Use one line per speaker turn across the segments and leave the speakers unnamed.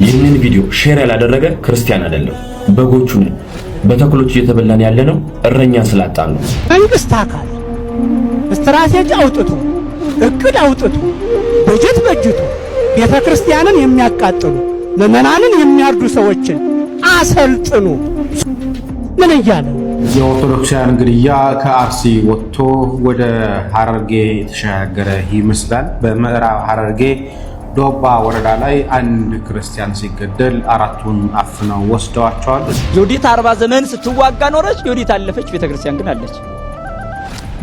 ይህንን ቪዲዮ ሼር ያላደረገ ክርስቲያን አይደለም። በጎቹ ነን። በተኩሎች እየተበላን ያለነው እረኛ ስላጣን ነው።
መንግስት አካል ስትራቴጂ አውጥቶ እቅድ አውጥቶ በጀት በጅቶ ቤተ ክርስቲያንን የሚያቃጥሉ ምዕመናንን የሚያርዱ ሰዎችን አሰልጥኑ ምን እያለ
የኦርቶዶክሳውያን ግድያ ከአርሲ ወጥቶ ወደ ሐረርጌ የተሻገረ ይመስላል። በምዕራብ ሐረርጌ ዶባ ወረዳ ላይ አንድ ክርስቲያን ሲገደል አራቱን አፍነው ወስደዋቸዋል።
ዮዲት 40 ዘመን ስትዋጋ ኖረች። ዮዲት አለፈች፣ ቤተክርስቲያን ግን አለች።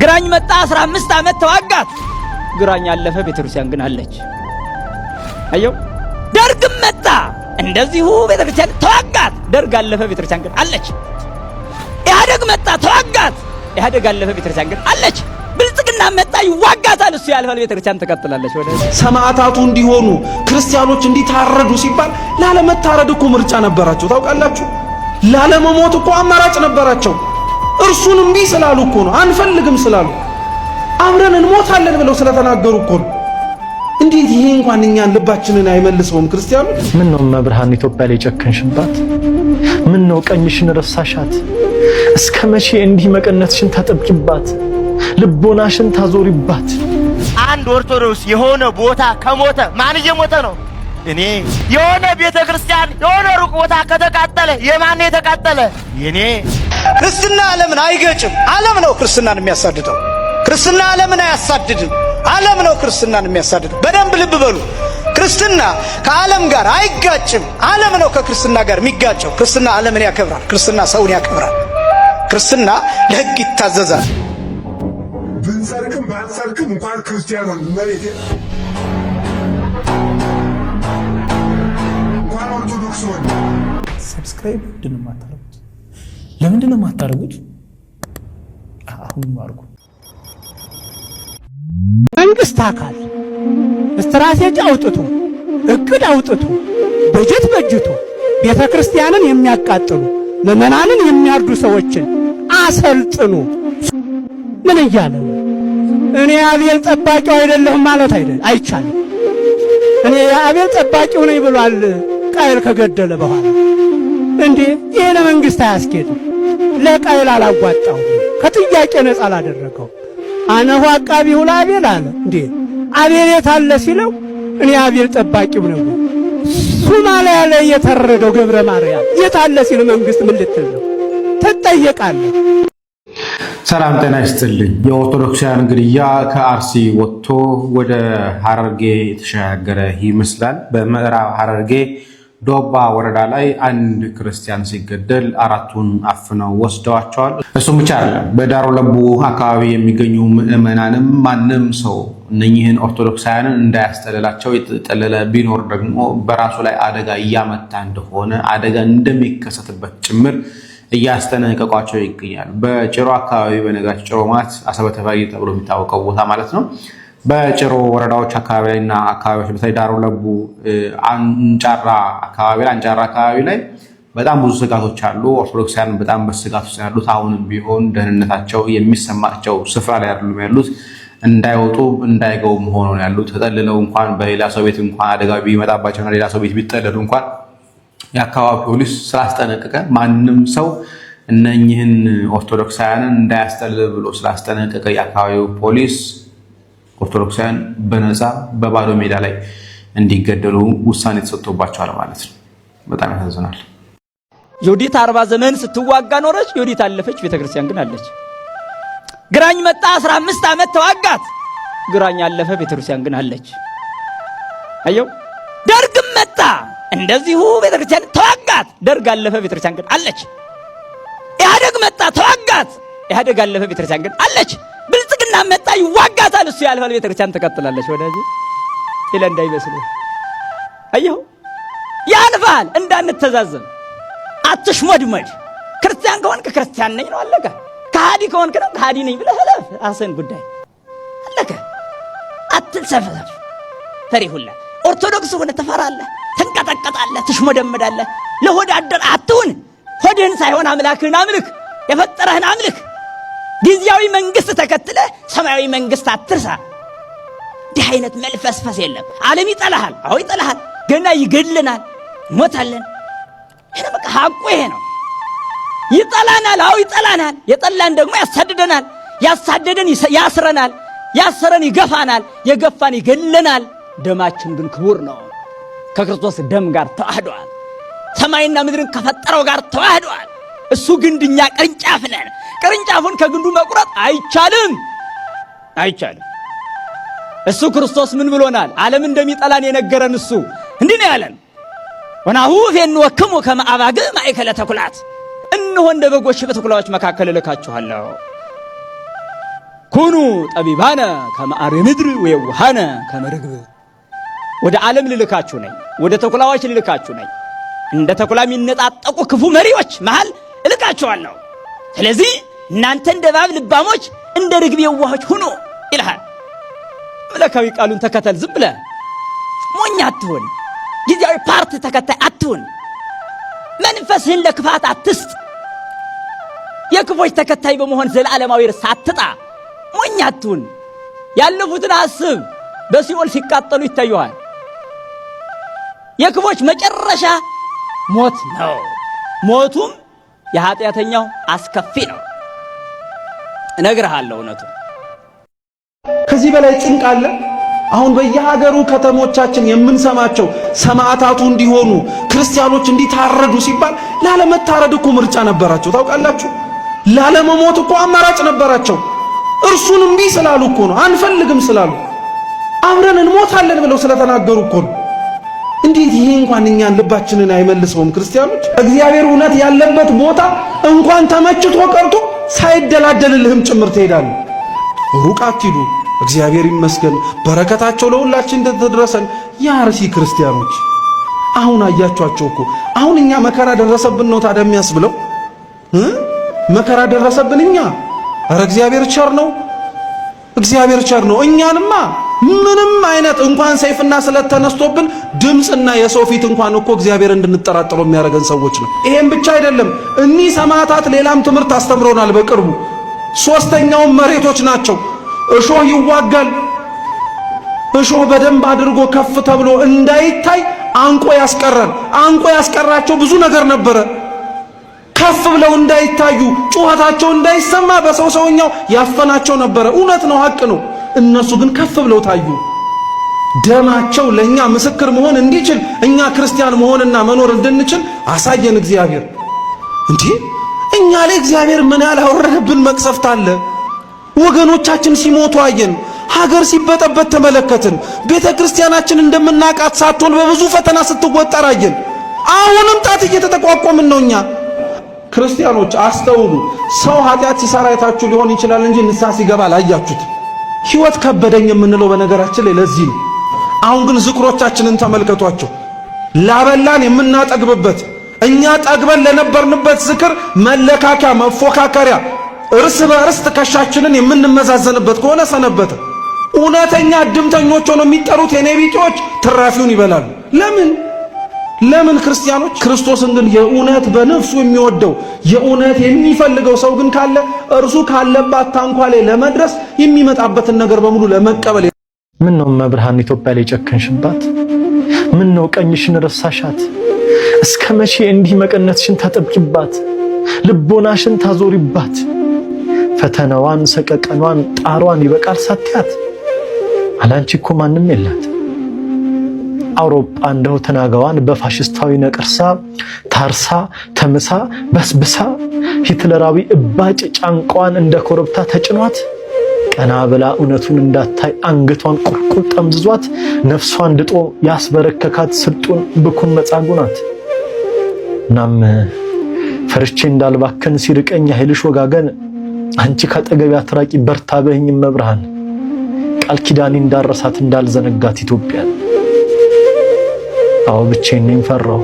ግራኝ መጣ 15 ዓመት ተዋጋት። ግራኝ አለፈ፣ ቤተክርስቲያን ግን አለች። አየው። ደርግም መጣ እንደዚሁ ቤተክርስቲያን ተዋጋት። ደርግ አለፈ፣ ቤተክርስቲያን ግን አለች። ኢህአደግ መጣ ተዋጋት። ኢህአደግ አለፈ፣ ቤተክርስቲያን ግን አለች። ብልጽግና መጣ ይዋጋታል፣ እሱ ያልፋል፣ ቤተክርስቲያን ትቀጥላለች። ወደ
ሰማዕታቱ እንዲሆኑ ክርስቲያኖች እንዲታረዱ ሲባል ላለመታረድ እኮ ምርጫ ነበራቸው። ታውቃላችሁ፣ ላለመሞት እኮ አማራጭ ነበራቸው። እርሱን እምቢ ስላሉ እኮ ነው፣ አንፈልግም ስላሉ አብረን እንሞታለን ብለው ስለተናገሩ እኮ ነው። እንዴት ይሄ እንኳን እኛን ልባችንን አይመልሰውም? ክርስቲያኑ
ምን ነው መብርሃን ኢትዮጵያ ላይ ጨከንሽባት? ምን ነው ቀኝሽን ረሳሻት? እስከ መቼ እንዲህ መቀነትሽን ታጠብቂባት? ልቦናሽን ታዞሪባት?
አንድ ኦርቶዶክስ የሆነ ቦታ ከሞተ ማን እየሞተ ነው? እኔ የሆነ ቤተክርስቲያን የሆነ ሩቅ ቦታ ከተቃጠለ የማን የተቃጠለ? የኔ
ክርስትና ዓለምን አይገጭም። ዓለም ነው ክርስትናን የሚያሳድደው። ክርስትና ዓለምን አያሳድድም። ዓለም ነው ክርስትናን የሚያሳድደው። በደንብ ልብ በሉ። ክርስትና ከዓለም ጋር አይጋጭም። ዓለም ነው ከክርስትና ጋር የሚጋጨው። ክርስትና ዓለምን ያከብራል። ክርስትና ሰውን ያከብራል። ክርስትና ለሕግ ይታዘዛል።
ብንሰርክም ባንሰርክም እንኳን ክርስቲያን ሆን መሬቴ እንኳን ኦርቶዶክስ ሆን
ሰብስክራይብ ምንድነው የማታደርጉት? ለምንድነው የማታደርጉት? አሁን አድርጉ። መንግስት አካል ስትራቴጂ አውጥቶ እቅድ አውጥቶ በጀት በጅቶ ቤተ ክርስቲያንን የሚያቃጥሉ ምዕመናንን የሚያርዱ ሰዎችን አሰልጥኑ ምን እያለ ነው? እኔ አቤል ጠባቂው አይደለሁም ማለት አይቻልም። እኔ የአቤል ጠባቂው ነኝ ብሏል ቃየል ከገደለ በኋላ። እንዴ ይሄ ለመንግስት አያስኬድም። ለቃየል አላዋጣው፣ ከጥያቄ ነፃ አላደረገው። አነሆ አቃቢሁ ለአቤል አለ። እንዴ አቤል የታለ ሲለው እኔ አቤል ጠባቂው ነው። ሶማሊያ ላይ የተረደው ገብረ ማርያም የታለ ሲል መንግስት ምን ልትል ነው? ትጠየቃለህ።
ሰላም ጤና ይስጥልኝ። የኦርቶዶክሳውያን ግድያ ከአርሲ ወጥቶ ወደ ሐረርጌ የተሻገረ ይመስላል። በምዕራብ ሐረርጌ ዶባ ወረዳ ላይ አንድ ክርስቲያን ሲገደል አራቱን አፍነው ወስደዋቸዋል። እሱም ብቻ አይደለም፣ በዳሮ ለቡ አካባቢ የሚገኙ ምዕመናንም ማንም ሰው እነኚህን ኦርቶዶክሳውያንን እንዳያስጠልላቸው፣ የተጠለለ ቢኖር ደግሞ በራሱ ላይ አደጋ እያመታ እንደሆነ አደጋ እንደሚከሰትበት ጭምር እያስጠነቀቋቸው ይገኛሉ። በጭሮ አካባቢ በነገራችን ጭሮ ማለት አሰበ ተፈሪ ተብሎ የሚታወቀው ቦታ ማለት ነው። በጭሮ ወረዳዎች አካባቢና አካባቢዎች በተለይ ዳሮ ለቡ አንጫራ አካባቢ ላይ በጣም ብዙ ስጋቶች አሉ። ኦርቶዶክሳውያን በጣም በስጋት ውስጥ ያሉት አሁንም ቢሆን ደህንነታቸው የሚሰማቸው ስፍራ ላይ አይደሉም ያሉት። እንዳይወጡ እንዳይገቡ ሆነው ያሉት። ተጠልለው እንኳን በሌላ ሰው ቤት እንኳን አደጋ ቢመጣባቸውና ሌላ ሰው ቤት ቢጠለሉ እንኳን የአካባቢ ፖሊስ ስላስጠነቀቀ ማንም ሰው እነኚህን ኦርቶዶክሳውያንን እንዳያስጠልል ብሎ ስላስጠነቀቀ የአካባቢው ፖሊስ ኦርቶዶክሳውያን በነፃ በባዶ ሜዳ ላይ እንዲገደሉ ውሳኔ ተሰጥቶባቸዋል ማለት ነው። በጣም ያሳዝናል።
ዮዲት 40 ዘመን ስትዋጋ ኖረች። ዮዲት አለፈች፣ ቤተክርስቲያን ግን አለች። ግራኝ መጣ 15 ዓመት ተዋጋት። ግራኝ አለፈ፣ ቤተክርስቲያን ግን አለች። አየው። ደርግም መጣ እንደዚሁ ቤተክርስቲያን ተዋጋት። ደርግ አለፈ፣ ቤተክርስቲያን ግን አለች። ኢህአደግ መጣ ተዋጋት። ኢህአደግ አለፈ፣ ቤተክርስቲያን ግን አለች። ብልጽግና መጣ ይዋጋታል፣ እሱ ያልፋል፣ ቤተክርስቲያን ትቀጥላለች። ወደዚህ ኢለ እንዳይመስል አየው። ያልፋል። እንዳንተዛዘን፣ አትሽሞድመድ። ክርስቲያን ከሆንክ ክርስቲያን ነኝ ነው አለቀ። ከሃዲ ከሆንክ ነው ከሃዲ ነኝ ብለህ እለፍ። አሰን ጉዳይ አለቀ። አትልሰፈሰፍ። ፈሪ ሁላ ኦርቶዶክስ ሆነ ተፈራለህ፣ ትንቀጠቀጣለህ፣ ትሽሞደመዳለህ። ለሆዳደር አትሁን። ሆድህን ሳይሆን አምላክህን አምልክ፣ የፈጠረህን አምልክ። ጊዜያዊ መንግስት ተከትለ ሰማያዊ መንግስት አትርሳ። እንዲህ አይነት መልፈስፈስ የለም። ዓለም ይጠላሃል። አዎ ይጠላሃል። ገና ይገድልናል። ሞታለን። ይሄ በቃ ሐቁ ይሄ ነው። ይጠላናል፣ አዎ ይጠላናል። የጠላን ደግሞ ያሳድደናል። ያሳደደን ያስረናል፣ ያሰረን ይገፋናል፣ የገፋን ይገለናል። ደማችን ግን ክቡር ነው። ከክርስቶስ ደም ጋር ተዋህዷል። ሰማይና ምድርን ከፈጠረው ጋር ተዋህዷል። እሱ ግንድኛ ቅርንጫፍ ነን። ቅርንጫፉን ከግንዱ መቁረጥ አይቻልም፣ አይቻልም። እሱ ክርስቶስ ምን ብሎናል? ዓለም እንደሚጠላን የነገረን እሱ እንዲህ ነው ያለን፣ ወናሁ ፈንወክሙ ከመ አባግዕ ማእከለ ተኩላት፣ እነሆ እንደ በጎች በተኩላዎች መካከል እልካችኋለሁ። ኩኑ ጠቢባነ ከመ አርዌ ምድር ወየዋሃነ ከመ ርግብ። ወደ ዓለም ልልካችሁ ነኝ፣ ወደ ተኩላዎች ልልካችሁ ነኝ። እንደ ተኩላ የሚነጣጠቁ ክፉ መሪዎች መሃል እልካችኋለሁ። ስለዚህ እናንተ እንደ እባብ ልባሞች፣ እንደ ርግብ የዋሆች ሁኑ ይልሃል። መለካዊ ቃሉን ተከተል። ዝም ብለህ ሞኝ አትሁን። ጊዜያዊ ፓርት ተከታይ አትሁን። መንፈስህን ለክፋት አትስጥ። የክፎች ተከታይ በመሆን ዘላለማዊ ርስት አትጣ። ሞኝ አትሁን። ያለፉትን አስብ። በሲኦል ሲቃጠሉ ይታዩሃል። የክፎች መጨረሻ ሞት ነው። ሞቱም የኃጢአተኛው አስከፊ ነው። እነግርሃለሁ እውነቱን።
ከዚህ በላይ ጭንቅ አለ? አሁን በየሀገሩ ከተሞቻችን የምንሰማቸው ሰማዕታቱ እንዲሆኑ ክርስቲያኖች እንዲታረዱ ሲባል ላለመታረድ እኮ ምርጫ ነበራቸው። ታውቃላችሁ? ላለመሞት እኮ አማራጭ ነበራቸው። እርሱን እምቢ ስላሉ እኮ ነው። አንፈልግም ስላሉ አብረን እንሞታለን ብለው ስለተናገሩ እኮ ነው። እንዴት ይሄ እንኳን እኛን ልባችንን አይመልሰውም? ክርስቲያኖች እግዚአብሔር እውነት ያለበት ቦታ እንኳን ተመችቶ ቀርቶ ሳይደላደልልህም ጭምር ትሄዳለህ። ሩቅ አትሂዱ። እግዚአብሔር ይመስገን በረከታቸው ለሁላችን እንደተደረሰን የአርሲ ክርስቲያኖች አሁን አያችኋቸው እኮ። አሁን እኛ መከራ ደረሰብን ነው ታዲያ የሚያስብለው? መከራ ደረሰብን እኛ? ኧረ እግዚአብሔር ቸር ነው፣ እግዚአብሔር ቸር ነው። እኛንማ ምንም አይነት እንኳን ሰይፍና ስለት ተነስቶብን ድምፅና የሰው ፊት እንኳን እኮ እግዚአብሔር እንድንጠራጠረው የሚያደርገን ሰዎች ነው። ይሄም ብቻ አይደለም። እኒህ ሰማዕታት ሌላም ትምህርት አስተምረውናል በቅርቡ። ሶስተኛውም መሬቶች ናቸው። እሾህ ይዋጋል። እሾህ በደንብ አድርጎ ከፍ ተብሎ እንዳይታይ አንቆ ያስቀራል። አንቆ ያስቀራቸው ብዙ ነገር ነበረ። ከፍ ብለው እንዳይታዩ፣ ጩኸታቸው እንዳይሰማ በሰው ሰውኛው ያፈናቸው ነበረ። እውነት ነው፣ ሐቅ ነው። እነሱ ግን ከፍ ብለው ታዩ። ደማቸው ለኛ ምስክር መሆን እንዲችል እኛ ክርስቲያን መሆንና መኖር እንድንችል አሳየን እግዚአብሔር። እንዴ እኛ ላይ እግዚአብሔር ምን ያላወረደብን መቅሰፍት አለ? ወገኖቻችን ሲሞቱ አየን። ሀገር ሲበጠበት ተመለከትን። ቤተ ክርስቲያናችን እንደምናቃት ሳትሆን በብዙ ፈተና ስትወጠር አየን። አሁንም ጣት እየተጠቋቆምን ነው። እኛ ክርስቲያኖች አስተውሉ። ሰው ኃጢአት ሲሰራ አይታችሁ ሊሆን ይችላል እንጂ ንስሐ ሲገባ አላያችሁት። ሕይወት ከበደኝ የምንለው በነገራችን ላይ ለዚህ ነው። አሁን ግን ዝክሮቻችንን ተመልከቷቸው። ላበላን የምናጠግብበት እኛ ጠግበን ለነበርንበት ዝክር መለካከያ፣ መፎካከሪያ፣ እርስ በእርስ ትከሻችንን የምንመዛዘንበት ከሆነ ሰነበተ። እውነተኛ እድምተኞች ሆነው የሚጠሩት የኔ ቢጤዎች ትራፊውን ይበላሉ። ለምን ክርስቲያኖች? ክርስቶስን ግን የእውነት በነፍሱ የሚወደው የእውነት የሚፈልገው ሰው ግን ካለ እርሱ ካለባት ታንኳ ላይ ለመድረስ የሚመጣበትን ነገር በሙሉ ለመቀበል።
ምን ነው መብርሃን ኢትዮጵያ ላይ ጨከንሽባት? ምን ነው ቀኝሽን ረሳሻት? እስከ መቼ እንዲህ መቀነትሽን ታጠብቂባት? ልቦናሽን ታዞሪባት? ፈተናዋን፣ ሰቀቀኗን፣ ጣሯን ይበቃል ሳትያት? አላንቺ እኮ ማንም የላት። አውሮፓ እንደው ተናጋዋን በፋሽስታዊ ነቀርሳ ታርሳ ተምሳ በስብሳ ሂትለራዊ እባጭ ጫንቋን እንደ ኮረብታ ተጭኗት ቀና ብላ እውነቱን እንዳታይ አንገቷን ቁልቁል ጠምዝዟት ነፍሷን ድጦ ያስበረከካት ስልጡን ብኩን መጻጉዕ ናት። እናም ፈርቼ እንዳልባከን ሲርቀኝ ኃይልሽ ወጋገን አንቺ ካጠገቤ አትራቂ በርታ በይኝ መብርሃን ቃል ኪዳኔ እንዳረሳት እንዳልዘነጋት ኢትዮጵያ። አዎ ብቻዬን ነኝ ፈራሁ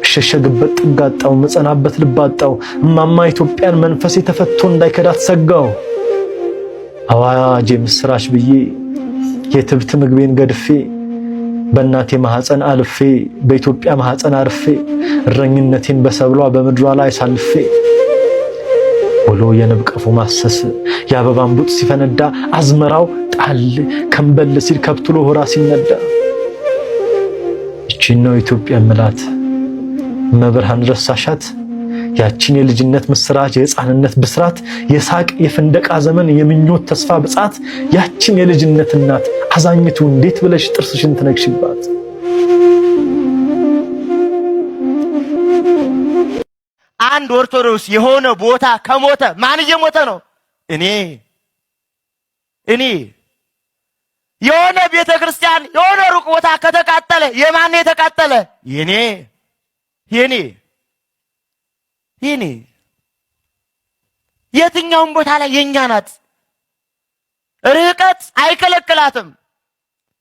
እሸሸግበት ጥጋጣው መጸናበት ልባጣው እማማ ኢትዮጵያን መንፈሴ ተፈቶ እንዳይከዳት ሰጋው። አዋጅ ምስራች ብዬ የትብት ምግቤን ገድፌ በእናቴ ማህፀን አልፌ በኢትዮጵያ ማህፀን አርፌ እረኝነቴን በሰብሏ በምድሯ ላይ ሳልፌ ወሎ የንብቀፉ ማሰስ የአበባን ቡጥ ሲፈነዳ አዝመራው ጣል ከንበል ሲል ከብትሎ ሆራ ሲነዳ እቺ ይህችን ነው ኢትዮጵያ ምላት መብርሃን ረሳሻት? ያችን የልጅነት ምስራች የሕፃንነት ብስራት የሳቅ የፍንደቃ ዘመን የምኞት ተስፋ ብጻት ያችን የልጅነት እናት አዛኝቱ እንዴት ብለሽ ጥርስሽን ትነክሽባት?
አንድ ኦርቶዶክስ የሆነ ቦታ ከሞተ ማን እየሞተ ነው? እኔ የሆነ ቤተ ክርስቲያን የሆነ ሩቅ ቦታ ከተቃጠለ የማን የተቃጠለ? የኔ የትኛውም ቦታ ላይ የኛ ናት። ርቀት አይከለክላትም።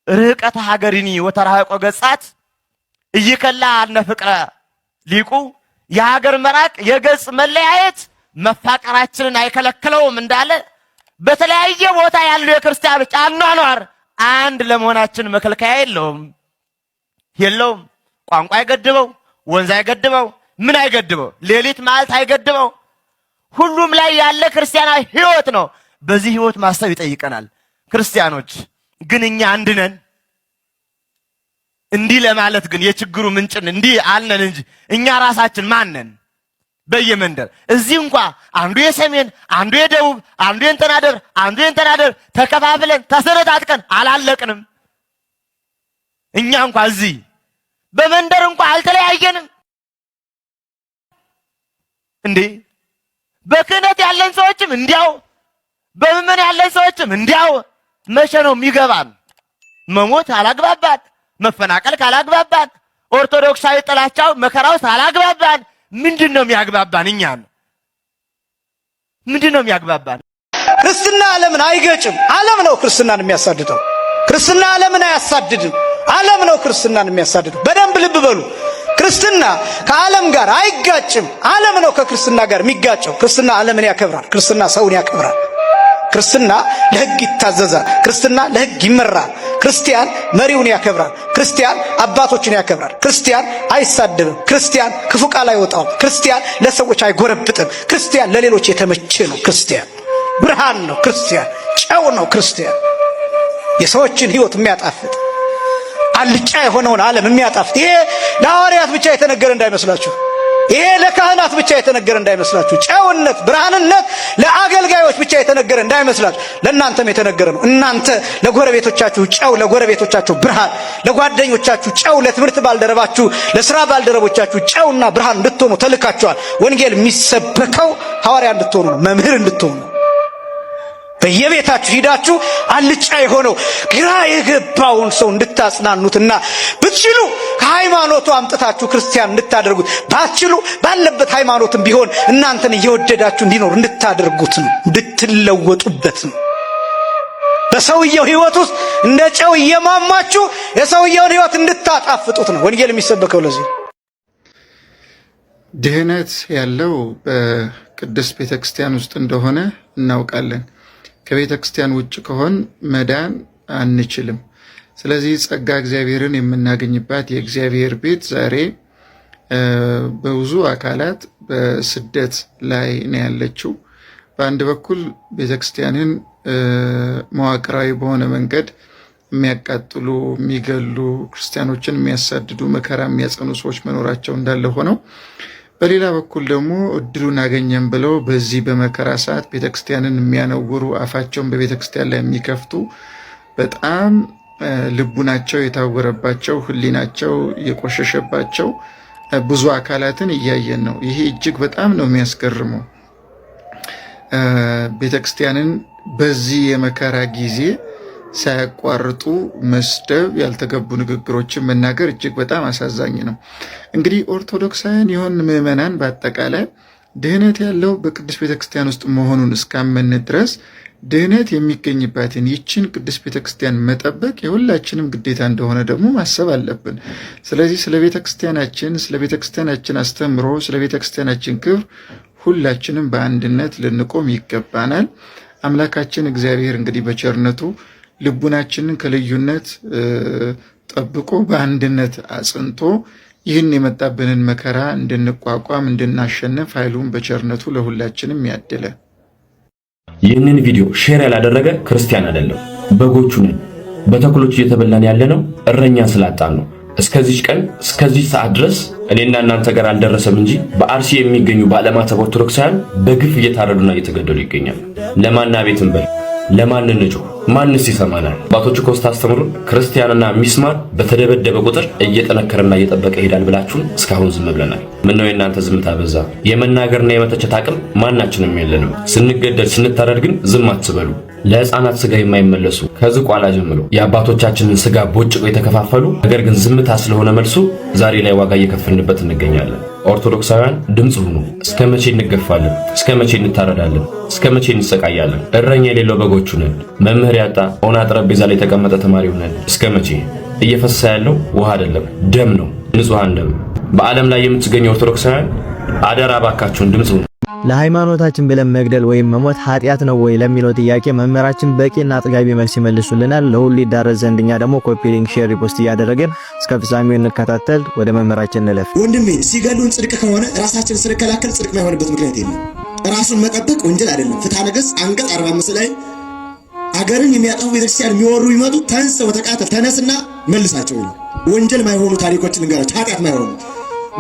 ርቀት ሀገሪኒ ወተራቆ ገጻት እይከላ አነ ፍቅረ ሊቁ የሀገር መራቅ የገጽ መለያየት መፋቀራችንን አይከለክለውም እንዳለ በተለያየ ቦታ ያሉ የክርስቲያኖች አኗኗር አንድ ለመሆናችን መከልከያ የለውም። ቋንቋ አይገድበው፣ ወንዝ አይገድበው፣ ምን አይገድበው፣ ሌሊት ማለት አይገድበው። ሁሉም ላይ ያለ ክርስቲያናዊ ህይወት ነው። በዚህ ህይወት ማሰብ ይጠይቀናል። ክርስቲያኖች ግን እኛ አንድ ነን እንዲህ ለማለት ግን የችግሩ ምንጭን እንዲህ አልነን እንጂ እኛ ራሳችን ማን ነን? በየመንደር እዚህ እንኳን አንዱ የሰሜን አንዱ የደቡብ አንዱ የእንተናደር ተከፋፍለን ተሰነጣጥቀን አላለቅንም። እኛ እንኳን እዚህ በመንደር እንኳን አልተለያየንም እንዴ! በክህነት ያለን ሰዎችም እንዲያው በምእመን ያለን ሰዎችም እንዲያው መቼ ነው የሚገባን? መሞት አላግባባን፣ መፈናቀል ካላግባባን፣ ኦርቶዶክሳዊ ጥላቻው መከራው ካላግባባን ምንድነው የሚያግባባን? እኛን ምንድነው የሚያግባባን?
ክርስትና ዓለምን አይገጭም። ዓለም ነው ክርስትናን የሚያሳድደው። ክርስትና ዓለምን አያሳድድም። ዓለም ነው ክርስትናን የሚያሳድደው። በደንብ ልብ በሉ። ክርስትና ከዓለም ጋር አይጋጭም። ዓለም ነው ከክርስትና ጋር የሚጋጨው። ክርስትና ዓለምን ያከብራል። ክርስትና ሰውን ያከብራል። ክርስትና ለሕግ ይታዘዛል። ክርስትና ለሕግ ይመራል። ክርስቲያን መሪውን ያከብራል። ክርስቲያን አባቶችን ያከብራል። ክርስቲያን አይሳደብም። ክርስቲያን ክፉ ቃል አይወጣውም። ክርስቲያን ለሰዎች አይጎረብጥም። ክርስቲያን ለሌሎች የተመቸ ነው። ክርስቲያን ብርሃን ነው። ክርስቲያን ጨው ነው። ክርስቲያን የሰዎችን ሕይወት የሚያጣፍጥ አልጫ የሆነውን ዓለም የሚያጣፍጥ። ይሄ ለሐዋርያት ብቻ የተነገረ እንዳይመስላችሁ። ይሄ ለካህናት ብቻ የተነገረ እንዳይመስላችሁ። ጨውነት፣ ብርሃንነት ለአገልጋዮች ብቻ የተነገረ እንዳይመስላችሁ። ለእናንተም የተነገረ ነው። እናንተ ለጎረቤቶቻችሁ ጨው፣ ለጎረቤቶቻችሁ ብርሃን፣ ለጓደኞቻችሁ ጨው፣ ለትምህርት ባልደረባችሁ፣ ለሥራ ባልደረቦቻችሁ ጨውና ብርሃን እንድትሆኑ ተልካችኋል። ወንጌል የሚሰበከው ሐዋርያ እንድትሆኑ ነው፣ መምህር እንድትሆኑ ነው። በየቤታችሁ ሂዳችሁ አልጫ የሆነው ግራ የገባውን ሰው እንድታጽናኑትና ብትችሉ ከሃይማኖቱ አምጥታችሁ ክርስቲያን እንድታደርጉት፣ ባትችሉ ባለበት ሃይማኖትም ቢሆን እናንተን እየወደዳችሁ እንዲኖር እንድታደርጉት ነው፣ እንድትለወጡበት ነው። በሰውየው ሕይወት ውስጥ እንደ ጨው እየማማችሁ የሰውየውን ሕይወት እንድታጣፍጡት ነው ወንጌል የሚሰበከው። ለዚህ
ድህነት ያለው በቅድስት ቤተክርስቲያን ውስጥ እንደሆነ እናውቃለን። ከቤተ ክርስቲያን ውጭ ከሆን መዳን አንችልም። ስለዚህ ጸጋ እግዚአብሔርን የምናገኝባት የእግዚአብሔር ቤት ዛሬ በብዙ አካላት በስደት ላይ ነው ያለችው። በአንድ በኩል ቤተ ክርስቲያንን መዋቅራዊ በሆነ መንገድ የሚያቃጥሉ፣ የሚገሉ፣ ክርስቲያኖችን የሚያሳድዱ፣ መከራ የሚያጸኑ ሰዎች መኖራቸው እንዳለ ሆነው በሌላ በኩል ደግሞ እድሉን አገኘን ብለው በዚህ በመከራ ሰዓት ቤተክርስቲያንን የሚያነውሩ፣ አፋቸውን በቤተክርስቲያን ላይ የሚከፍቱ፣ በጣም ልቡናቸው የታወረባቸው፣ ሕሊናቸው የቆሸሸባቸው ብዙ አካላትን እያየን ነው። ይሄ እጅግ በጣም ነው የሚያስገርመው። ቤተክርስቲያንን በዚህ የመከራ ጊዜ ሳያቋርጡ መስደብ፣ ያልተገቡ ንግግሮችን መናገር እጅግ በጣም አሳዛኝ ነው። እንግዲህ ኦርቶዶክሳውያን የሆን ምዕመናን በአጠቃላይ ድህነት ያለው በቅድስት ቤተክርስቲያን ውስጥ መሆኑን እስካመን ድረስ ድህነት የሚገኝባትን ይችን ቅድስት ቤተክርስቲያን መጠበቅ የሁላችንም ግዴታ እንደሆነ ደግሞ ማሰብ አለብን። ስለዚህ ስለ ቤተክርስቲያናችን አስተምሮ፣ ስለ ቤተክርስቲያናችን ክብር ሁላችንም በአንድነት ልንቆም ይገባናል። አምላካችን እግዚአብሔር እንግዲህ በቸርነቱ ልቡናችንን ከልዩነት ጠብቆ በአንድነት አጽንቶ ይህን የመጣብንን መከራ እንድንቋቋም እንድናሸንፍ ኃይሉን በቸርነቱ ለሁላችንም ያድለ።
ይህንን ቪዲዮ ሼር ያላደረገ ክርስቲያን አይደለም። በጎቹ ነን። በተኩሎች እየተበላን ያለነው እረኛ ስላጣን ነው። እስከዚህ ቀን እስከዚህ ሰዓት ድረስ እኔና እናንተ ጋር አልደረሰም እንጂ በአርሲ የሚገኙ ባለማተብ ኦርቶዶክሳውያን በግፍ እየታረዱና እየተገደሉ ይገኛሉ። ለማና ቤትን በል ለማን እንጩ? ማንስ ይሰማናል? አባቶች እኮ ስታስተምሩን ክርስቲያንና ሚስማር በተደበደበ ቁጥር እየጠነከረና እየጠበቀ ይሄዳል ብላችሁን እስካሁን ዝም ብለናል። ምን ነው የእናንተ ዝምታ በዛ? የመናገርና የመተቸት አቅም ማናችንም የለንም። ስንገደል ስንታረድ ግን ዝም አትበሉ። ለሕፃናት ስጋ የማይመለሱ ከዝቋላ ጀምሮ የአባቶቻችንን ስጋ ቦጭቀው የተከፋፈሉ ነገር ግን ዝምታ ስለሆነ መልሱ ዛሬ ላይ ዋጋ እየከፈልንበት እንገኛለን። ኦርቶዶክሳውያን ድምፅ ሁኑ። እስከ መቼ እንገፋለን? እስከ መቼ እንታረዳለን? እስከ መቼ እንሰቃያለን? እረኛ የሌለው በጎቹ ነን። መምህር ያጣ ኦና ጠረጴዛ ላይ የተቀመጠ ተማሪው ነን። እስከ መቼ? እየፈሰሰ ያለው ውሃ አይደለም ደም ነው፣ ንጹሃን ደም። በዓለም ላይ የምትገኙ ኦርቶዶክሳውያን አደራ ባካችሁን ድምፅ ሁኑ።
ለሃይማኖታችን ብለን መግደል ወይም መሞት ኃጢአት ነው ወይ ለሚለው ጥያቄ መምህራችን በቂና አጥጋቢ መልስ ይመልሱልናል። ለሁሉ ይዳረስ ዘንድ እኛ ደግሞ ኮፒ ሊንክ፣ ሼር፣ ሪፖስት እያደረግን እስከ ፍጻሜው እንከታተል። ወደ መምህራችን እንለፍ።
ወንድሜ ሲገሉን ጽድቅ ከሆነ ራሳችን ስንከላከል ጽድቅ ማይሆንበት ምክንያት የለም። ራሱን መጠበቅ ወንጀል አይደለም። ፍትሐ ነገሥት አንቀጽ 45 ላይ አገርን የሚያጠፉ ቤተክርስቲያን የሚወሩ ይመጡ ተንስ ወተቃተል ተነስና መልሳቸው ይላል። ወንጀል ማይሆኑ ታሪኮችን እንገራቸው። ኃጢአት ማይሆኑ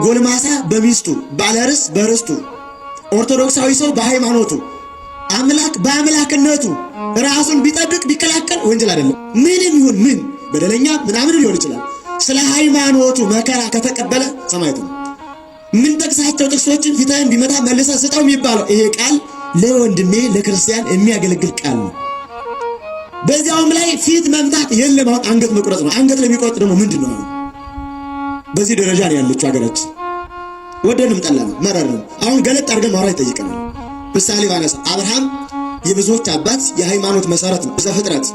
ጎልማሳ በሚስቱ ባለርስ በርስቱ ኦርቶዶክሳዊ ሰው በሃይማኖቱ አምላክ በአምላክነቱ ራሱን ቢጠብቅ ቢከላከል ወንጀል አይደለም። ምንም ይሁን ምን በደለኛ ምናምን ሊሆን ይችላል። ስለ ሃይማኖቱ መከራ ከተቀበለ ሰማዕት ነው። ምን ጠቅሳቸው ጥቅሶችን ፊትህን ቢመታ መልሰህ ስጠው የሚባለው ይሄ ቃል ለወንድሜ ለክርስቲያን የሚያገለግል ቃል ነው። በዚያውም ላይ ፊት መምታት የለም። አሁን አንገት መቁረጥ ነው። አንገት ለሚቆርጥ ደግሞ ምንድነው? በዚህ ደረጃ ነው ያለችው ሀገራችን። ወደንም ጠላም መረርም አሁን ገለጥ አድርገን ማውራት ይጠይቀናል። ምሳሌ ባነሳ አብርሃም የብዙዎች አባት የሃይማኖት መሰረት ነው። ዘፍጥረት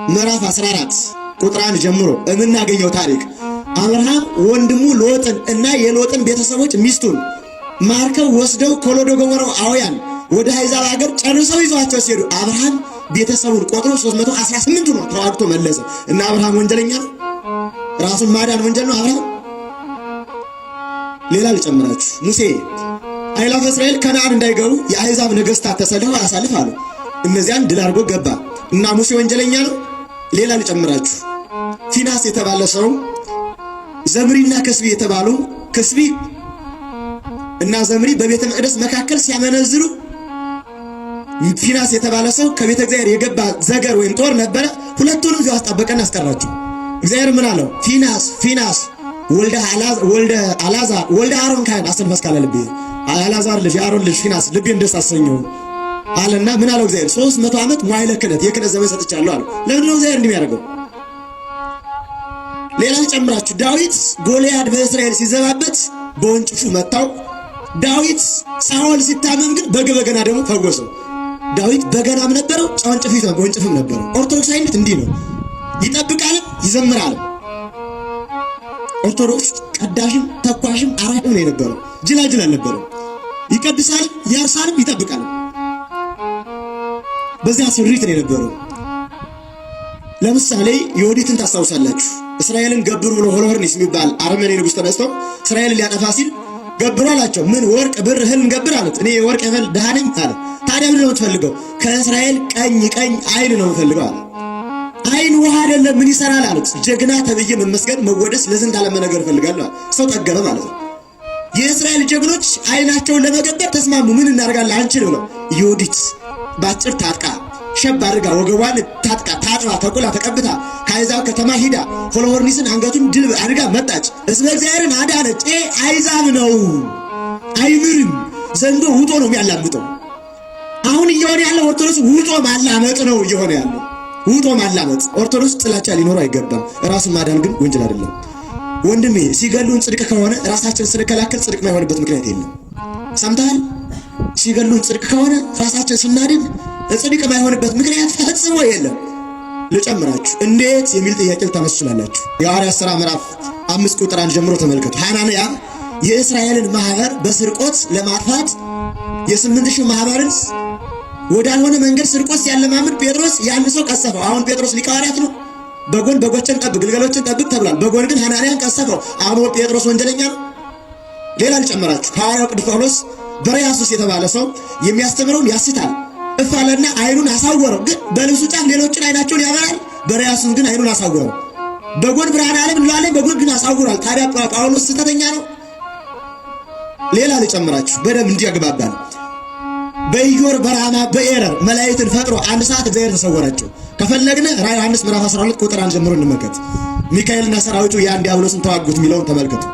ምዕራፍ 14 ቁጥር 1 ጀምሮ የምናገኘው ታሪክ አብርሃም ወንድሙ ሎጥን እና የሎጥን ቤተሰቦች ሚስቱን ማርከው ወስደው ኮሎዶ ጎሞራውያን ወደ አሕዛብ ሀገር ጨርሰው ይዘዋቸው ሲሄዱ አብርሃም ቤተሰቡን ቆጥሮ 318 ነው ተዋግቶ መለሰ። እና አብርሃም ወንጀለኛ ነው? ራሱን ማዳን ወንጀል ነው አብርሃም? ሌላ ልጨምራችሁ። ሙሴ አእላፈ እስራኤል ከነዓን እንዳይገቡ የአሕዛብ ነገሥታት ተሰልፈው አሳልፍ አሉ። እነዚያን ድል አድርጎ ገባ እና ሙሴ ወንጀለኛ ነው? ሌላ ልጨምራችሁ። ፊናስ የተባለ ሰው ዘምሪና ክስቢ የተባሉ ክስቢ እና ዘምሪ በቤተ መቅደስ መካከል ሲያመነዝሩ ፊናስ የተባለ ሰው ከቤተ እግዚአብሔር የገባ ዘገር ወይም ጦር ነበረ። ሁለቱንም እዚያው አስጣበቀና አስቀራቸው። እግዚአብሔር ምን አለው? ፊናስ ወልደ አልዓዛር ወልደ አሮን ካህን አስተንፈስ ካለ ልቤ አልዓዛር ልጅ የአሮን ልጅ ፊናስ ልቤን ደስ አሰኘው አለና ምን አለው እግዚአብሔር? 300 ዓመት መዋዕለ ክህነት የክህነት ዘመን ሰጥቻለሁ አለው። ለምን ነው እግዚአብሔር እንደሚያደርገው? ሌላ ጨምራችሁ ዳዊት ጎልያድ በእስራኤል ሲዘባበት በወንጭፉ መታው። ዳዊት ሳኦል ሲታመም ግን በገና ደግሞ ፈወሰው። ዳዊት በገናም ነበረው ወንጭፍም ነበረው። ኦርቶዶክሳዊነት እንዲህ ነው። ይጠብቃል፣ ይዘምራል። ኦርቶዶክስ ቀዳሽም ተኳሽም አራሽም ነው የነበረው። ጅላጅል አልነበረም። ይቀድሳል፣ ያርሳልም፣ ይጠብቃል። በዚያ ስሪት ነው የነበረው። ለምሳሌ ዮዲትን ታስታውሳላችሁ። እስራኤልን ገብሩ ብሎ ሆሎርኒስ የሚባል አረመኔ ንጉሥ ተነስቶ እስራኤልን ሊያጠፋ ሲል ገብሩ አላቸው። ምን ወርቅ ብር እህል እንገብር አሉት። እኔ የወርቅ እህል ድሃ ነኝ አለ። ታዲያ ምን ነው የምትፈልገው? ከእስራኤል ቀኝ አይን ነው የምፈልገው አለ። አይን ውሃ አይደለም ምን ይሰራል አሉት። ጀግና ተብዬ መመስገን መወደስ ለዝንት ዓለም ነገር እፈልጋለሁ። ሰው ጠገበ ማለት ነው። የእስራኤል ጀግኖች አይናቸውን ለመገበር ተስማሙ። ምን እናደርጋለን አንችል ብለው ዮዲት ባጭር ታጥቃ ሸብ አድርጋ ወገቧን ታጥቃ ታጥባ ተቆላ ተቀብታ ከአሕዛብ ከተማ ሂዳ ሆሎርኒስን አንገቱን ድል አድርጋ መጣች። እስመ እግዚአብሔርን አዳነች። አሕዛብ ነው አይምርም። ዘንዶ ውጦ ነው የሚያላምጠው። አሁን እየሆነ ያለው ኦርቶዶክስ ውጦ ማላመጥ ነው እየሆነ ያለው። ውጦ ማላመጥ። ኦርቶዶክስ ጥላቻ ሊኖር አይገባም። ራሱን ማዳን ግን ወንጀል አይደለም። ወንድሜ ሲገሉን ጽድቅ ከሆነ ራሳችን ስንከላከል ጽድቅ ማይሆንበት ምክንያት የለም። ሰምተሃል? ሲገሉን ጽድቅ ከሆነ ራሳችን ስናድን ጽድቅ ማይሆንበት ምክንያት ፈጽሞ የለም። ልጨምራችሁ እንዴት የሚል ጥያቄ ልታነሱ ትችላላችሁ። የሐዋርያት ሥራ ምዕራፍ 5 ቁጥር 1 ጀምሮ ተመልከቱ። ሐናንያ የእስራኤልን ማህበር በስርቆት ለማጥፋት የ8000 ማህበርን ወዳልሆነ መንገድ ስርቆት ሲያለማምድ ጴጥሮስ ያን ሰው ቀሰፈው። አሁን ጴጥሮስ ሊቀ ሐዋርያት ነው። በጎን በጎችን ጠብቅ ግልገሎችን ጠብቅ ተብሏል። በጎን ግን ሐናንያን ቀሰፈው። አሁን ጴጥሮስ ወንጀለኛ ነው። ሌላ ልጨምራችሁ። ሐዋርያው ቅዱስ ጳውሎስ በርያሱስ የተባለ ሰው የሚያስተምረውን ያስታል። እፋለና አይኑን አሳወረው። ግን በልብሱ ጫፍ ሌሎችን አይናቸውን ያበራል። በርያሱስ ግን አይኑን አሳወረው። በጎን ብርሃነ ዓለም እንላለን፣ በጎን ግን አሳውሯል። ታዲያ ጳውሎስ ስህተተኛ ነው? ሌላ ልጨምራችሁ በደንብ እንዲያግባባን። በኢዮር በራማ በኤረር መላእክትን ፈጥሮ አንድ ሰዓት እግዚአብሔር ተሰወራቸው። ከፈለግነ ራዕይ ዮሐንስ ምዕራፍ 12 ቁጥር 1 ጀምሮ እንመልከት። ሚካኤልና ሰራዊቱ ያን ዲያብሎስን ተዋጉት የሚለውን ተመልከቱ።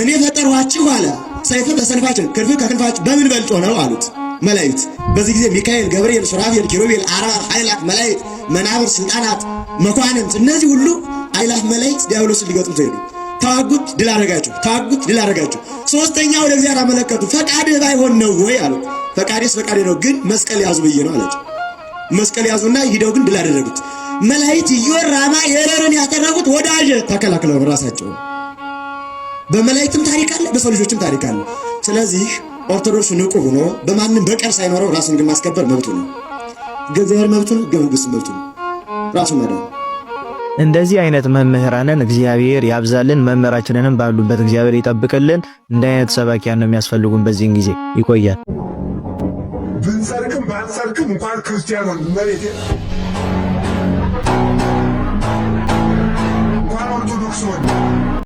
እኔ ፈጠርኋችሁ አለ። ሰይፍን ከሰይፋችን ክንፍን ከክንፋችን በምን በልጦ ነው አሉት መላእክት። በዚህ ጊዜ ሚካኤል፣ ገብርኤል፣ ሱራፌል፣ ኪሩቤል፣ አርባብ ኃይላት መላእክት፣ መናብር፣ ስልጣናት፣ መኳንንት እነዚህ ሁሉ ኃይላት መላእክት ዲያብሎስን ሊገጥሙት ሄዱ። ተዋጉት፣ ድል አደረጋቸው። ተዋጉት፣ ድል አደረጋቸው። ሶስተኛ ወደ እግዚአብሔር አመለከቱ። ፈቃድህ ባይሆን ነው ወይ አሉት። ፈቃዴስ ፈቃዴ ነው፣ ግን መስቀል ያዙ ብዬ ነው አላቸው። መስቀል ያዙና ሂደው ግን ድል አደረጉት። መላእክት ኢዮር ራማ ኤረርን ያተረፉት ወዳጅ ተከላክለው ራሳቸው። በመላእክትም ታሪክ አለ፣ በሰው ልጆችም ታሪክ አለ። ስለዚህ ኦርቶዶክስ ንቁ ሆኖ በማንም በቀል ሳይኖረው ራሱን ግን ማስከበር መብቱ ነው። እግዚአብሔር መብቱ ነው፣ ሕገ መንግሥት መብቱ ነው። ራሱን ማዳን።
እንደዚህ አይነት መምህራንን እግዚአብሔር ያብዛልን፣ መምህራችንንም ባሉበት እግዚአብሔር ይጠብቅልን። እንደ አይነት ሰባኪያን ነው የሚያስፈልጉን። በዚህን ጊዜ ይቆያል።
ብንሰርክም ባንሰርክም እንኳን ክርስቲያን መሬት